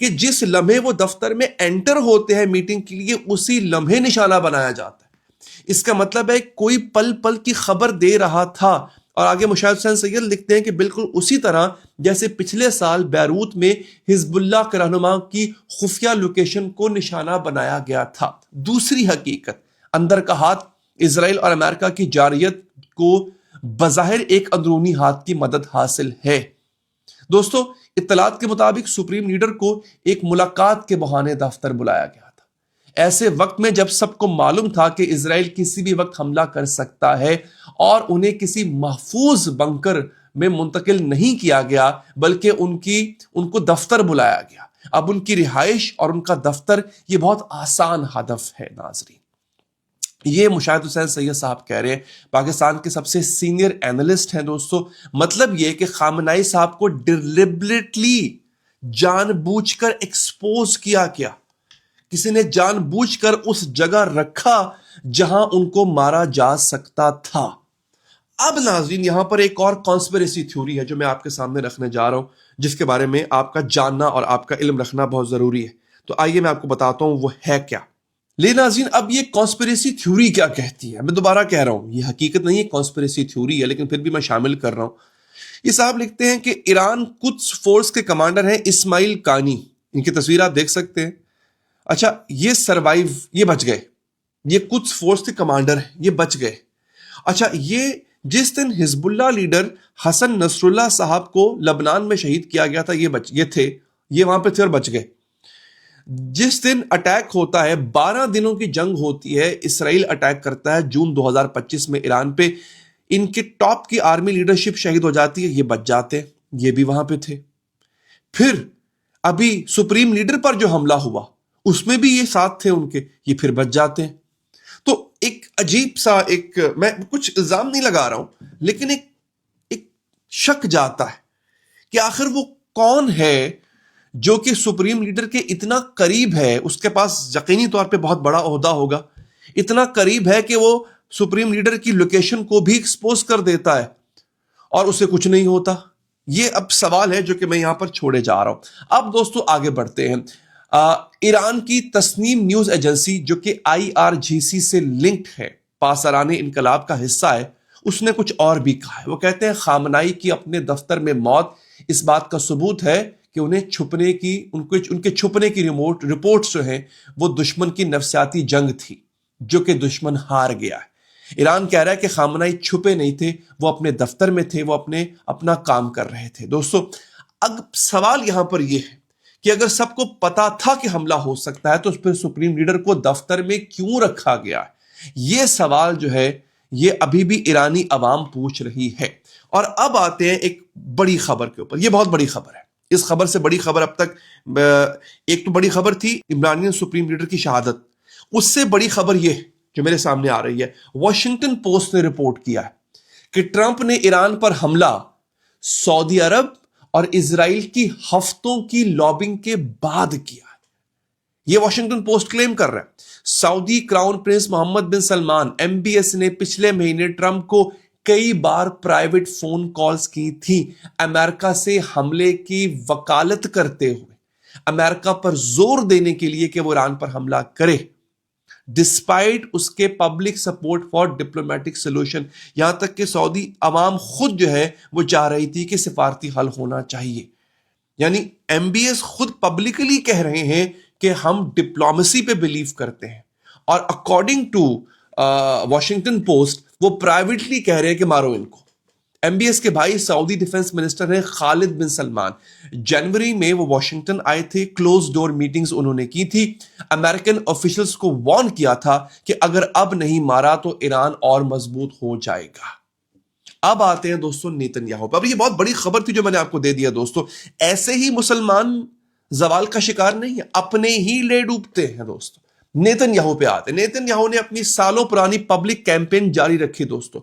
کہ جس لمحے وہ دفتر میں انٹر ہوتے ہیں میٹنگ کے لیے اسی لمحے نشانہ بنایا جاتا ہے۔ اس کا مطلب ہے کوئی پل پل کی خبر دے رہا تھا۔ اور آگے مشاہد حسین سید لکھتے ہیں کہ بالکل اسی طرح جیسے پچھلے سال بیروت میں حزب اللہ کے رہنما کی خفیہ لوکیشن کو نشانہ بنایا گیا تھا۔ دوسری حقیقت، اندر کا ہاتھ اسرائیل اور امریکہ کی جارحیت کو بظاہر ایک اندرونی ہاتھ کی مدد حاصل ہے۔ دوستو، اطلاعات کے مطابق سپریم لیڈر کو ایک ملاقات کے بہانے دفتر بلایا گیا تھا، ایسے وقت میں جب سب کو معلوم تھا کہ اسرائیل کسی بھی وقت حملہ کر سکتا ہے، اور انہیں کسی محفوظ بنکر میں منتقل نہیں کیا گیا بلکہ ان کو دفتر بلایا گیا۔ اب ان کی رہائش اور ان کا دفتر یہ بہت آسان ہدف ہے۔ ناظرین، یہ مشاہد حسین سید صاحب کہہ رہے ہیں، پاکستان کے سب سے سینئر اینالسٹ ہیں دوستو۔ مطلب یہ کہ خامنائی صاحب کو ڈیلیبریٹلی جان بوجھ کر ایکسپوز کیا گیا، کسی نے جان بوجھ کر اس جگہ رکھا جہاں ان کو مارا جا سکتا تھا۔ اب ناظرین، یہاں پر ایک اور کانسپریسی تھیوری ہے جو میں آپ کے سامنے رکھنے جا رہا ہوں، جس کے بارے میں آپ کا جاننا اور آپ کا علم رکھنا بہت ضروری ہے۔ تو آئیے میں آپ کو بتاتا ہوں وہ ہے کیا۔ لیکن ناظرین، اب یہ کانسپریسی تھیوری کیا کہتی ہے؟ میں دوبارہ کہہ رہا ہوں، یہ حقیقت نہیں ہے، کانسپریسی تھیوری ہے، لیکن پھر بھی میں شامل کر رہا ہوں۔ یہ صاحب لکھتے ہیں کہ ایران قدس فورس کے کمانڈر ہیں اسماعیل قانی، ان کی تصویر آپ دیکھ سکتے ہیں۔ اچھا، یہ بچ گئے، یہ قدس فورس کے کمانڈر ہیں، یہ بچ گئے۔ اچھا، یہ جس دن حزب اللہ لیڈر حسن نصر اللہ صاحب کو لبنان میں شہید کیا گیا تھا، یہ وہاں پہ تھے اور بچ گئے۔ جس دن اٹیک ہوتا ہے، 12 دنوں کی جنگ ہوتی ہے، اسرائیل اٹیک کرتا ہے جون 2025 میں ایران پہ، ان کے ٹاپ کی آرمی لیڈرشپ شہید ہو جاتی ہے، یہ بچ جاتے ہیں، یہ بھی وہاں پہ تھے۔ پھر ابھی سپریم لیڈر پر جو حملہ ہوا اس میں بھی یہ ساتھ تھے ان کے، یہ پھر بچ جاتے ہیں۔ تو ایک عجیب سا، میں کچھ الزام نہیں لگا رہا ہوں، لیکن ایک شک جاتا ہے کہ آخر وہ کون ہے جو کہ سپریم لیڈر کے اتنا قریب ہے، اس کے پاس یقینی طور پہ بہت بڑا عہدہ ہوگا، اتنا قریب ہے کہ وہ سپریم لیڈر کی لوکیشن کو بھی ایکسپوز کر دیتا ہے اور اسے کچھ نہیں ہوتا۔ یہ اب سوال ہے جو کہ میں یہاں پر چھوڑے جا رہا ہوں۔ اب دوستو آگے بڑھتے ہیں۔ ایران کی تسنیم نیوز ایجنسی جو کہ IRGC سے لنکڈ ہے، پاسداران انقلاب کا حصہ ہے، اس نے کچھ اور بھی کہا ہے۔ وہ کہتے ہیں خامنائی کی اپنے دفتر میں موت اس بات کا ثبوت ہے کہ ان کے چھپنے کی رپورٹس جو ہیں وہ دشمن کی نفسیاتی جنگ تھی جو کہ دشمن ہار گیا ہے۔ ایران کہہ رہا ہے کہ خامنائی چھپے نہیں تھے، وہ اپنے دفتر میں تھے، وہ اپنا کام کر رہے تھے۔ دوستو، اب سوال یہاں پر یہ ہے کہ اگر سب کو پتا تھا کہ حملہ ہو سکتا ہے تو پھر سپریم لیڈر کو دفتر میں کیوں رکھا گیا ہے؟ یہ سوال جو ہے یہ ابھی بھی ایرانی عوام پوچھ رہی ہے۔ اور اب آتے ہیں ایک بڑی خبر کے اوپر۔ یہ بہت بڑی خبر ہے۔ اس خبر سے بڑی خبر اب تک، ایک تو بڑی خبر تھی عمرانیان سپریم لیڈر کی شہادت، اس سے بڑی خبر یہ جو میرے سامنے آ رہی ہے، واشنگٹن پوسٹ نے رپورٹ کیا ہے کہ ٹرمپ نے ایران پر حملہ سعودی عرب اور اسرائیل کی ہفتوں کی لابنگ کے بعد کیا ہے۔ یہ واشنگٹن پوسٹ کلیم کر رہا ہے۔ سعودی کراؤن پرنس محمد بن سلمان، MBS نے پچھلے مہینے ٹرمپ کو کئی بار پرائیویٹ فون کالز کی تھی، امریکہ سے حملے کی وکالت کرتے ہوئے، امریکہ پر زور دینے کے لیے کہ وہ ایران پر حملہ کرے، ڈسپائٹ اس کے public support for diplomatic solution. یہاں تک کہ سعودی عوام خود جو ہے وہ چاہ رہی تھی کہ سفارتی حل ہونا چاہیے۔ یعنی MBS خود پبلکلی کہہ رہے ہیں کہ ہم ڈپلومیسی پہ بلیو کرتے ہیں، اور اکارڈنگ ٹو واشنگٹن پوسٹ وہ پرائیویٹلی کہہ رہے ہیں کہ مارو ان کو۔ MBS کے بھائی سعودی ڈیفنس منسٹر ہیں خالد بن سلمان، جنوری میں وہ واشنگٹن آئے تھے، کلوز ڈور میٹنگز انہوں نے کی تھی، امریکن آفیشلز کو وارن کیا تھا کہ اگر اب نہیں مارا تو ایران اور مضبوط ہو جائے گا۔ اب آتے ہیں دوستو نیتن یاہو پر۔ اب یہ بہت بڑی خبر تھی جو میں نے آپ کو دے دیا دوستو۔ ایسے ہی مسلمان زوال کا شکار نہیں ہے، اپنے ہی لے ڈوبتے ہیں دوستو۔ نیتن یاہو پہ آتے ہیں۔ نیتن یاہو نے اپنی سالوں پرانی پبلک کیمپین جاری رکھی دوستو۔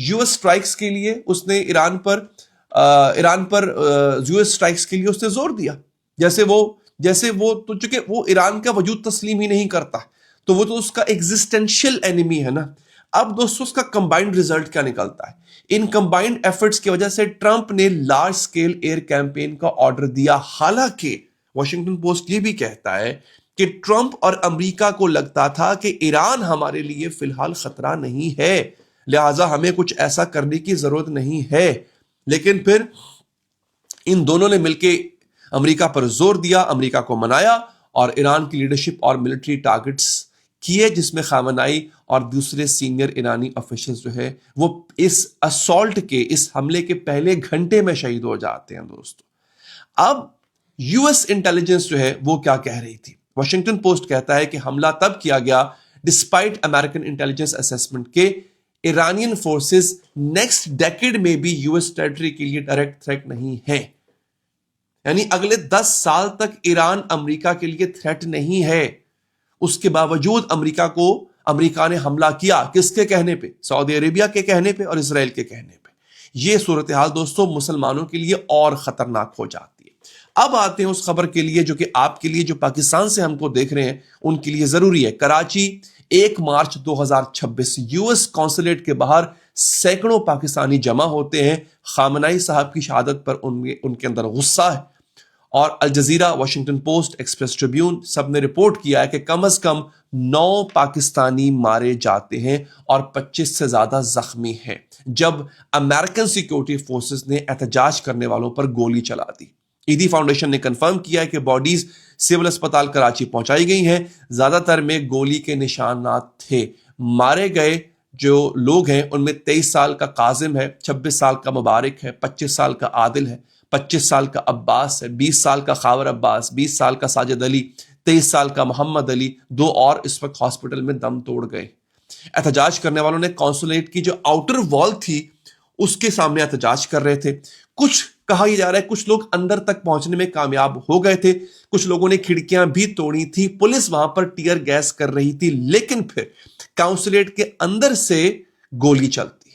US سٹرائکس کے لیے اس نے ایران پر US سٹرائکس کے لیے اس نے زور دیا، جیسے وہ تو چونکہ وہ ایران کا وجود تسلیم ہی نہیں کرتا تو وہ تو اس کا ایگزسٹینشیل اینیمی ہے نا۔ اب دوستو اس کا کمبائنڈ ریزلٹ کیا نکلتا ہے؟ ان کمبائنڈ ایفرٹس کی وجہ سے ٹرمپ نے لارج سکیل ایئر کیمپین کا آرڈر دیا، حالانکہ واشنگٹن پوسٹ یہ بھی کہتا ہے کہ ٹرمپ اور امریکہ کو لگتا تھا کہ ایران ہمارے لیے فی الحال خطرہ نہیں ہے، لہٰذا ہمیں کچھ ایسا کرنے کی ضرورت نہیں ہے، لیکن پھر ان دونوں نے مل کے امریکہ پر زور دیا، امریکہ کو منایا اور ایران کی لیڈرشپ اور ملٹری ٹارگٹس کیے، جس میں خامنائی اور دوسرے سینئر ایرانی آفیشلز جو ہے وہ اس اسالٹ کے، اس حملے کے پہلے گھنٹے میں شہید ہو جاتے ہیں دوستو۔ اب یو ایس انٹیلیجنس جو ہے وہ کیا کہہ رہی تھی؟ واشنگٹن پوسٹ کہتا ہے کہ حملہ تب کیا گیا ڈسپائٹ امریکن انٹیلیجنس اسیسمنٹ کے ایرانین فورسز نیکسٹ ڈیکیڈ میں بھی یو ایس ٹیریٹری کے لیے ڈائریکٹ تھریٹ نہیں ہے، یعنی اگلے 10 سال تک ایران امریکہ کے لیے تھریٹ نہیں ہے۔ اس کے باوجود امریکہ نے حملہ کیا، کس کے کہنے پہ؟ سعودی عربیہ کے کہنے پہ اور اسرائیل کے کہنے پہ۔ یہ صورتحال دوستوں مسلمانوں کے لیے اور خطرناک ہو جاتی ہے۔ اب آتے ہیں اس خبر کے لیے جو کہ آپ کے لیے، جو پاکستان سے ہم کو دیکھ رہے ہیں، ان کے لیے ضروری ہے۔ Karachi 1 March 2026 U S consulate کے باہر سینکڑوں پاکستانی جمع ہوتے ہیں۔ خامنائی صاحب کی شہادت پر ان کے اندر غصہ ہے، اور Al Jazeera, Washington Post, Express Tribune سب نے رپورٹ کیا ہے کہ کم از کم 9 پاکستانی مارے جاتے ہیں اور 25 سے زیادہ زخمی ہیں جب امریکن سیکیورٹی فورسز نے احتجاج کرنے والوں پر گولی چلا دی۔ ایدی فاؤنڈیشن نے کنفرم کیا ہے کہ باڈیز سول اسپتال کراچی پہنچائی گئی ہیں، زیادہ تر میں گولی کے نشانات تھے۔ مارے گئے جو لوگ ہیں ان میں 23 سال کا قاسم ہے، 26 سال کا مبارک ہے، 25 سال کا عادل ہے، 25 سال کا عباس ہے، 20 سال کا خاور عباس، 20 سال کا ساجد علی، 23 سال کا محمد علی، 2 اور اس وقت ہاسپٹل میں دم توڑ گئے۔ احتجاج کرنے والوں نے قونصلیٹ کی جو آؤٹر وال تھی اس کے سامنے احتجاج کر رہے تھے۔ کچھ کہا یہ جا رہا ہے کچھ لوگ اندر تک پہنچنے میں کامیاب ہو گئے تھے، کچھ لوگوں نے کھڑکیاں بھی توڑی تھی، پولیس وہاں پر ٹیئر گیس کر رہی تھی، لیکن پھر قونصلیٹ کے اندر سے گولی چلتی۔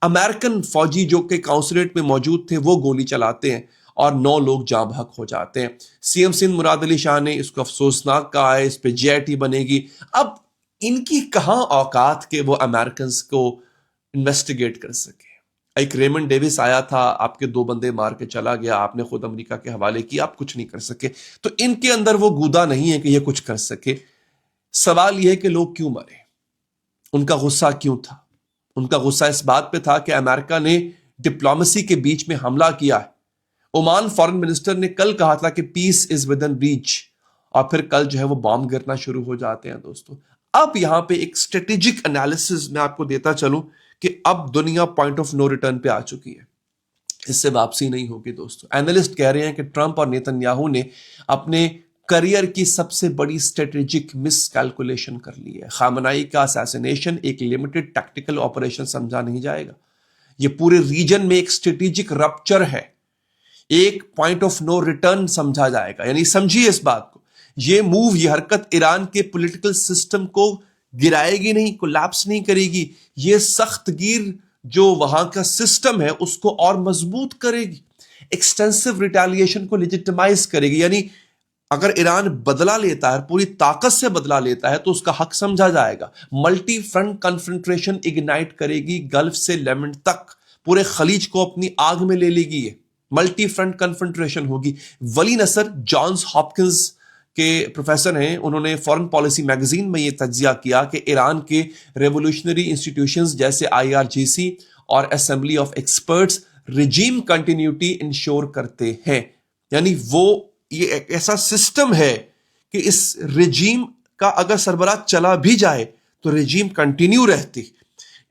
امریکن فوجی جو کہ قونصلیٹ میں موجود تھے وہ گولی چلاتے ہیں اور 9 لوگ جاں بحق ہو جاتے ہیں۔ سی ایم سندھ مراد علی شاہ نے اس کو افسوسناک کہا ہے، اس پہ جے آئی ٹی بنے گی۔ اب ان کی کہاں اوقات کہ وہ امریکنز کو انویسٹیگیٹ کر سکے؟ ایک ریمنڈ ڈیوس آیا تھا، آپ کے 2 بندے مار کے چلا گیا، آپ نے خود امریکہ کے حوالے کیا، آپ کچھ نہیں کر سکے۔ تو ان کے اندر وہ گودا نہیں ہے کہ یہ کچھ کر سکے۔ سوال یہ ہے کہ لوگ کیوں مرے، ان کا غصہ کیوں تھا؟ ان کا غصہ اس بات پہ تھا کہ امریکہ نے ڈپلومیسی کے بیچ میں حملہ کیا ہے۔ عمان فارن منسٹر نے کل کہا تھا کہ پیس از ود ان ریچ، اور پھر کل جو ہے وہ بام گرنا شروع ہو جاتے ہیں دوستو۔ اب یہاں پہ ایک اسٹریٹجک انالیسز میں آپ کو دیتا چلوں کہ اب دنیا پوائنٹ آف نو ریٹرن پہ آ چکی ہے، اس سے واپسی نہیں ہوگی دوستو۔ اینالسٹ کہہ رہے ہیں کہ ٹرمپ اور نیتن یاہو نے اپنے کریئر کی سب سے بڑی اسٹریٹجک مس کیلکولیشن کر لی ہے۔ خامنائی کا اسیسینیشن ایک لمیٹڈ ٹیکٹیکل آپریشن سمجھا نہیں جائے گا، یہ پورے ریجن میں ایک اسٹریٹجک رپچر ہے، ایک پوائنٹ آف نو ریٹرن سمجھا جائے گا۔ یعنی سمجھیے اس بات کو، یہ موو، یہ حرکت ایران کے پولیٹیکل سسٹم کو گرائے گی نہیں، کولیپس نہیں کرے گی، یہ سخت گیر جو وہاں کا سسٹم ہے اس کو اور مضبوط کرے گی، ایکسٹینسو ریٹیلیشن کو لیجٹمائز کرے گی۔ یعنی اگر ایران بدلہ لیتا ہے، پوری طاقت سے بدلہ لیتا ہے، تو اس کا حق سمجھا جائے گا۔ ملٹی فرنٹ کنفرنٹریشن اگنائٹ کرے گی، گلف سے لیمنٹ تک پورے خلیج کو اپنی آگ میں لے لے گی، یہ ملٹی فرنٹ کنفرنٹریشن ہوگی۔ ولی نصر جانز ہاپکنز کے پروفیسر ہیں، انہوں نے فورن پالیسی میگزین میں یہ تجزیہ کیا کہ ایران کے ریولوشنری انسٹیٹیوشنز جیسے IRGC اور assembly of experts regime continuity ensure کرتے ہیں۔ یعنی وہ یہ ایک ایسا سسٹم ہے کہ اس رجیم کا اگر سربراہ چلا بھی جائے تو رجیم کنٹینیو رہتی،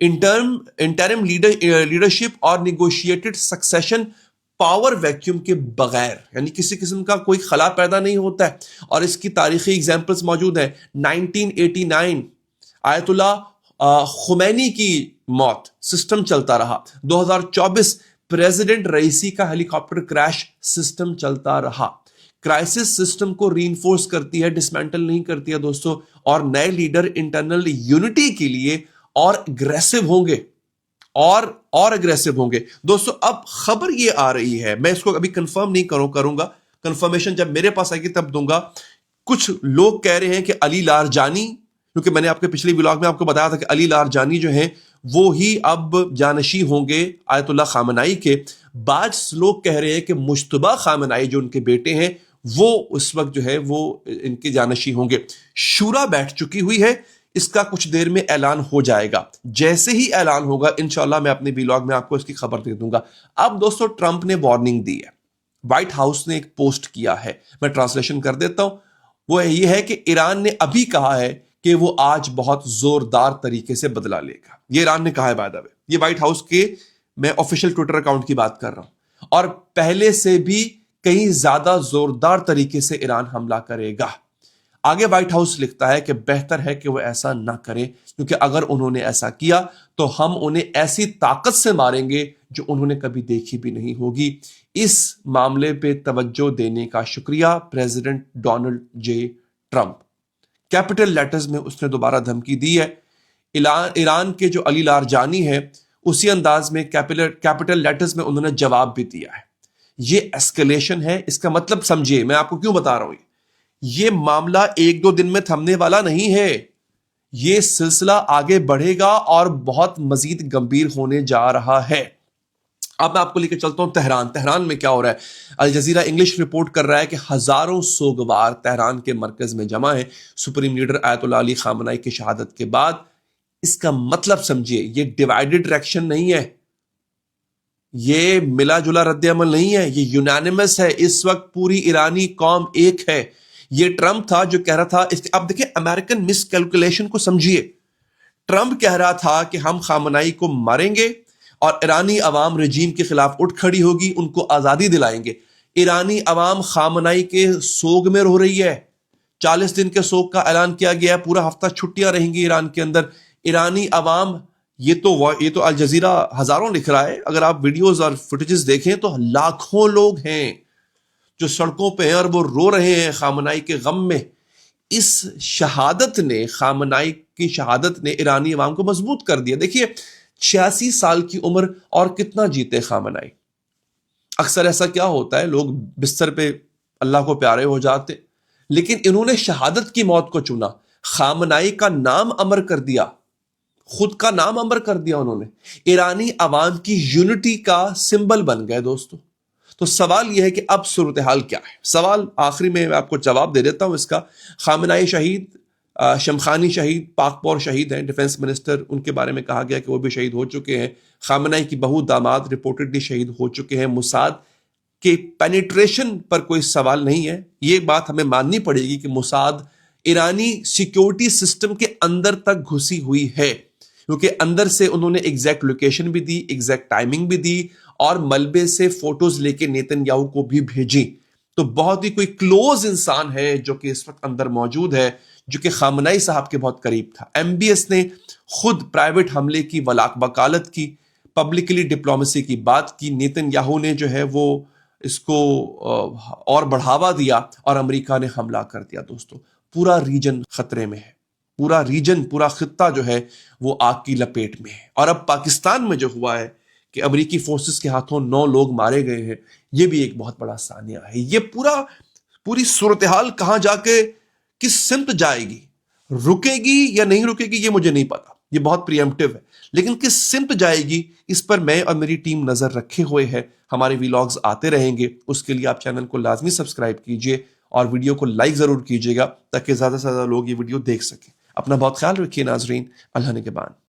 انٹرم لیڈرشپ اور نیگوشیٹڈ سکسیشن پاور ویکیوم کے بغیر، یعنی کسی قسم کا کوئی خلا پیدا نہیں ہوتا ہے۔ اور اس کی تاریخی ایگزامپلز موجود ہیں۔ 1989 آیت اللہ خمینی کی موت، سسٹم چلتا رہا۔ 2024 پریزیڈنٹ رئیسی کا ہیلی کاپٹر کریش، سسٹم چلتا رہا۔ کرائسس سسٹم کو ری انفورس کرتی ہے، ڈسمینٹل نہیں کرتی ہے دوستو۔ اور نئے لیڈر انٹرنل یونٹی کے لیے اور اگریسو ہوں گے، اور اگریسو ہوں گے دوستو۔ اب خبر یہ آ رہی ہے، میں اس کو ابھی کنفرم نہیں کروں گا، کنفرمیشن جب میرے پاس آئے گی تب دوں گا۔ کچھ لوگ کہہ رہے ہیں کہ علی لارجانی، کیونکہ میں نے آپ کے پچھلی ولاگ میں آپ کو بتایا تھا کہ علی لارجانی جو ہیں وہ ہی اب جانشی ہوں گے آیت اللہ خامنائی کے۔ بعض لوگ کہہ رہے ہیں کہ مجتبی خامنائی جو ان کے بیٹے ہیں وہ اس وقت جو ہے وہ ان کے جانشین ہوں گے. شورا بیٹھ چکی ہوئی ہے, اس کا کچھ دیر میں اعلان ہو جائے گا. جیسے ہی اعلان ہوگا انشاءاللہ میں اپنے ویلاگ میں آپ کو اس کی خبر دے دوں گا. اب دوستو ٹرمپ نے وارننگ دی ہے, وائٹ ہاؤس نے ایک پوسٹ کیا ہے, میں ٹرانسلیشن کر دیتا ہوں. وہ یہ ہے کہ ایران نے ابھی کہا ہے کہ وہ آج بہت زوردار طریقے سے بدلہ لے گا. یہ ایران نے کہا ہے بائی دی وے, یہ وائٹ ہاؤس کے میں آفیشیل ٹویٹر اکاؤنٹ کی بات کر رہا ہوں. اور پہلے سے بھی کہیں زیادہ زوردار طریقے سے ایران حملہ کرے گا. آگے وائٹ ہاؤس لکھتا ہے کہ بہتر ہے کہ وہ ایسا نہ کرے, کیونکہ اگر انہوں نے ایسا کیا تو ہم انہیں ایسی طاقت سے ماریں گے جو انہوں نے کبھی دیکھی بھی نہیں ہوگی. اس معاملے پہ توجہ دینے کا شکریہ پریزیڈنٹ ڈونلڈ جے ٹرمپ. کیپٹل لیٹرز میں اس نے دوبارہ دھمکی دی ہے. ایران کے جو علی لارجانی ہے اسی انداز میں کیپٹل لیٹرز میں انہوں نے جواب بھی دیا ہے. یہ ایسکلیشن ہے. اس کا مطلب سمجھیے, میں آپ کو کیوں بتا رہا ہوں, یہ معاملہ ایک دو دن میں تھمنے والا نہیں ہے. یہ سلسلہ آگے بڑھے گا اور بہت مزید گمبھیر ہونے جا رہا ہے. اب میں آپ کو لے کے چلتا ہوں تہران میں کیا ہو رہا ہے. الجزیرہ انگلش رپورٹ کر رہا ہے کہ ہزاروں سوگوار تہران کے مرکز میں جمع ہیں سپریم لیڈر آیت اللہ علی خامنہئی کی شہادت کے بعد. اس کا مطلب سمجھیے, یہ ڈیوائیڈڈ ریئیکشن نہیں ہے, یہ ملا جلا رد عمل نہیں ہے, یہ یونانیمس ہے. اس وقت پوری ایرانی قوم ایک ہے. یہ ٹرمپ تھا جو کہہ رہا تھا, اب دیکھیں امریکن مس کیلکولیشن کو سمجھیے. ٹرمپ کہہ رہا تھا کہ ہم خامنہئی کو ماریں گے اور ایرانی عوام رجیم کے خلاف اٹھ کھڑی ہوگی, ان کو آزادی دلائیں گے. ایرانی عوام خامنہئی کے سوگ میں رو رہی ہے. 40 دن کے سوگ کا اعلان کیا گیا ہے, پورا ہفتہ چھٹیاں رہیں گی ایران کے اندر. ایرانی عوام, یہ تو الجزیرہ ہزاروں لکھ رہا ہے, اگر آپ ویڈیوز اور فوٹیجز دیکھیں تو لاکھوں لوگ ہیں جو سڑکوں پہ ہیں اور وہ رو رہے ہیں خامنہئی کے غم میں. اس شہادت نے, خامنہئی کی شہادت نے ایرانی عوام کو مضبوط کر دیا. دیکھیے 86 سال کی عمر اور کتنا جیتے خامنہئی. اکثر ایسا کیا ہوتا ہے, لوگ بستر پہ اللہ کو پیارے ہو جاتے, لیکن انہوں نے شہادت کی موت کو چنا. خامنہئی کا نام امر کر دیا, خود کا نام امر کر دیا انہوں نے. ایرانی عوام کی یونٹی کا سمبل بن گئے دوستو. تو سوال یہ ہے کہ اب صورتحال کیا ہے. سوال آخری میں آپ کو جواب دے دیتا ہوں اس کا. خامنہئی شہید, شمخانی شہید, پاکپور شہید ہیں, ڈیفنس منسٹر, ان کے بارے میں کہا گیا کہ وہ بھی شہید ہو چکے ہیں. خامنہئی کی بہو داماد رپورٹڈلی شہید ہو چکے ہیں. موساد کے پینیٹریشن پر کوئی سوال نہیں ہے. یہ بات ہمیں ماننی پڑے گی کہ موساد ایرانی سیکیورٹی سسٹم کے اندر تک گھسی ہوئی ہے, کیونکہ اندر سے انہوں نے ایگزیکٹ لوکیشن بھی دی, ایگزیکٹ ٹائمنگ بھی دی, اور ملبے سے فوٹوز لے کے نیتن یاہو کو بھی بھیجی. تو بہت ہی کوئی کلوز انسان ہے جو کہ اس وقت اندر موجود ہے, جو کہ خامنہئی صاحب کے بہت قریب تھا. ایم بی ایس نے خود پرائیویٹ حملے کی وکالت کی, پبلکلی ڈپلومیسی کی بات کی. نیتن یاہو نے جو ہے وہ اس کو اور بڑھاوا دیا اور امریکہ نے حملہ کر دیا. دوستو پورا ریجن خطرے میں ہے, پورا ریجن, پورا خطہ جو ہے وہ آگ کی لپیٹ میں ہے. اور اب پاکستان میں جو ہوا ہے کہ امریکی فورسز کے ہاتھوں 9 لوگ مارے گئے ہیں, یہ بھی ایک بہت بڑا سانیہ ہے. یہ پوری صورتحال کہاں جا کے کس سمت جائے گی, رکے گی یا نہیں رکے گی یہ مجھے نہیں پتا, یہ بہت پریمپٹیو ہے, لیکن کس سمت جائے گی اس پر میں اور میری ٹیم نظر رکھے ہوئے ہے. ہمارے ویلاگز آتے رہیں گے, اس کے لیے آپ چینل کو لازمی سبسکرائب کیجئے اور ویڈیو کو لائک ضرور کیجئے گا تاکہ زیادہ سے زیادہ لوگ یہ ویڈیو دیکھ سکیں. اپنا بہت خیال رکھیے ناظرین, اللہ نگہبان.